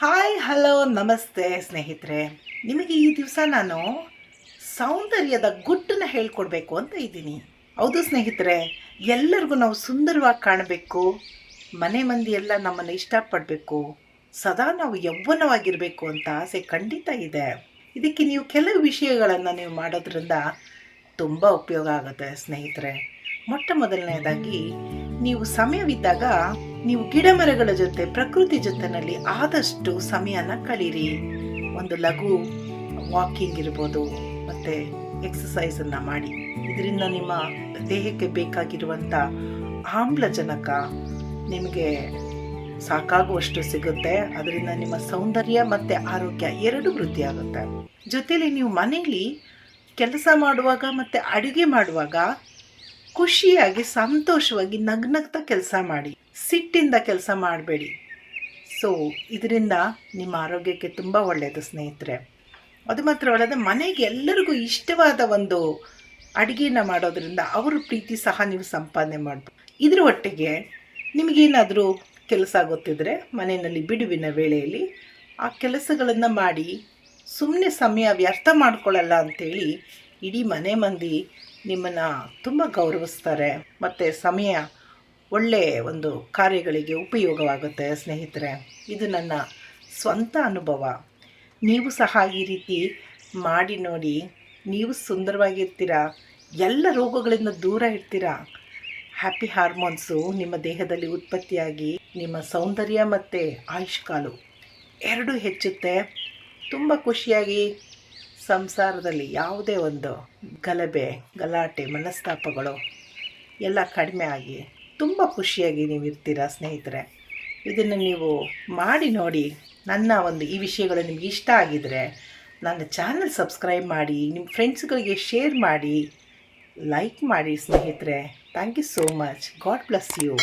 Hi hello ನಮಸ್ತೆ ಸ್ನೇಹಿತರೆ. ನಿಮಗೆ ಈ ದಿವಸ ನಾನು ಸೌಂದರ್ಯದ ಗುಟ್ಟನ್ನು ಹೇಳ್ಕೊಡ್ಬೇಕು ಅಂತ ಇದ್ದೀನಿ. ಹೌದು ಸ್ನೇಹಿತರೆ, ಎಲ್ಲರಿಗೂ ನಾವು ಸುಂದರವಾಗಿ ಕಾಣಬೇಕು, ಮನೆ ಮಂದಿ ಎಲ್ಲ ನಮ್ಮನ್ನು ಇಷ್ಟಪಡಬೇಕು, ಸದಾ ನಾವು ಯೌವನವಾಗಿರಬೇಕು ಅಂತ ಆಸೆ ಖಂಡಿತ ಇದೆ. ಇದಕ್ಕೆ ನೀವು ಕೆಲವು ವಿಷಯಗಳನ್ನು ನೀವು ಮಾಡೋದ್ರಿಂದ ತುಂಬ ಉಪಯೋಗ ಆಗುತ್ತೆ ಸ್ನೇಹಿತರೆ. ಮೊಟ್ಟ ಮೊದಲನೇದಾಗಿ, ನೀವು ಸಮಯವಿದ್ದಾಗ ನೀವು ಗಿಡ ಮರಗಳ ಜೊತೆ ಪ್ರಕೃತಿ ಜೊತೆಯಲ್ಲಿ ಆದಷ್ಟು ಸಮಯನ ಕಳೀರಿ. ಒಂದು ಲಘು ವಾಕಿಂಗ್ ಇರ್ಬೋದು, ಮತ್ತು ಎಕ್ಸಸೈಸನ್ನು ಮಾಡಿ. ಇದರಿಂದ ನಿಮ್ಮ ದೇಹಕ್ಕೆ ಬೇಕಾಗಿರುವಂಥ ಆಮ್ಲಜನಕ ನಿಮಗೆ ಸಾಕಾಗುವಷ್ಟು ಸಿಗುತ್ತೆ. ಅದರಿಂದ ನಿಮ್ಮ ಸೌಂದರ್ಯ ಮತ್ತು ಆರೋಗ್ಯ ಎರಡೂ ವೃದ್ಧಿ ಆಗುತ್ತೆ. ಜೊತೆಯಲ್ಲಿ ನೀವು ಮನೆಯಲ್ಲಿ ಕೆಲಸ ಮಾಡುವಾಗ ಮತ್ತು ಅಡುಗೆ ಮಾಡುವಾಗ ಖುಷಿಯಾಗಿ ಸಂತೋಷವಾಗಿ ನಗ್ನಗ್ತಾ ಕೆಲಸ ಮಾಡಿ, ಸಿಟ್ಟಿಂದ ಕೆಲಸ ಮಾಡಬೇಡಿ. ಸೊ ಇದರಿಂದ ನಿಮ್ಮ ಆರೋಗ್ಯಕ್ಕೆ ತುಂಬ ಒಳ್ಳೆಯದು ಸ್ನೇಹಿತರೆ. ಅದು ಮಾತ್ರವಲ್ಲದೆ, ಮನೆಗೆ ಎಲ್ಲರಿಗೂ ಇಷ್ಟವಾದ ಒಂದು ಅಡುಗೆನ ಮಾಡೋದ್ರಿಂದ ಅವರ ಪ್ರೀತಿ ಸಹ ನೀವು ಸಂಪಾದನೆ ಮಾಡ್ಬೋದು. ಇದರ ಒಟ್ಟಿಗೆ ನಿಮಗೇನಾದರೂ ಕೆಲಸ ಗೊತ್ತಿದ್ದರೆ ಮನೆಯಲ್ಲಿ ಬಿಡುವಿನ ವೇಳೆಯಲ್ಲಿ ಆ ಕೆಲಸಗಳನ್ನು ಮಾಡಿ ಸುಮ್ಮನೆ ಸಮಯ ವ್ಯರ್ಥ ಮಾಡ್ಕೊಳ್ಳಲ್ಲ ಅಂಥೇಳಿ ಇಡೀ ಮನೆ ಮಂದಿ ನಿಮ್ಮನ್ನು ತುಂಬ ಗೌರವಿಸ್ತಾರೆ. ಮತ್ತು ಸಮಯ ಒಳ್ಳೆಯ ಒಂದು ಕಾರ್ಯಗಳಿಗೆ ಉಪಯೋಗವಾಗುತ್ತೆ ಸ್ನೇಹಿತರೆ. ಇದು ನನ್ನ ಸ್ವಂತ ಅನುಭವ. ನೀವು ಸಹ ಈ ರೀತಿ ಮಾಡಿ ನೋಡಿ. ನೀವು ಸುಂದರವಾಗಿರ್ತೀರ, ಎಲ್ಲ ರೋಗಗಳಿಂದ ದೂರ ಇರ್ತೀರ. ಹ್ಯಾಪಿ ಹಾರ್ಮೋನ್ಸು ನಿಮ್ಮ ದೇಹದಲ್ಲಿ ಉತ್ಪತ್ತಿಯಾಗಿ ನಿಮ್ಮ ಸೌಂದರ್ಯ ಮತ್ತು ಆಯುಷ್ಕಾಲು ಎರಡೂ ಹೆಚ್ಚುತ್ತೆ. ತುಂಬ ಖುಷಿಯಾಗಿ ಸಂಸಾರದಲ್ಲಿ ಯಾವುದೇ ಒಂದು ಗಲಾಟೆ ಮನಸ್ತಾಪಗಳು ಎಲ್ಲ ಕಡಿಮೆ ಆಗಿ ತುಂಬ ಖುಷಿಯಾಗಿ ನೀವು ಇರ್ತೀರ ಸ್ನೇಹಿತರೆ. ಇದನ್ನು ನೀವು ಮಾಡಿ ನೋಡಿ. ನನ್ನ ಒಂದು ಈ ವಿಷಯಗಳು ನಿಮ್ಗೆ ಇಷ್ಟ ಆಗಿದರೆ ನನ್ನ ಚಾನಲ್ ಸಬ್ಸ್ಕ್ರೈಬ್ ಮಾಡಿ, ನಿಮ್ಮ ಫ್ರೆಂಡ್ಸ್ಗಳಿಗೆ ಶೇರ್ ಮಾಡಿ, ಲೈಕ್ ಮಾಡಿ ಸ್ನೇಹಿತರೆ. Thank you so much. God bless you.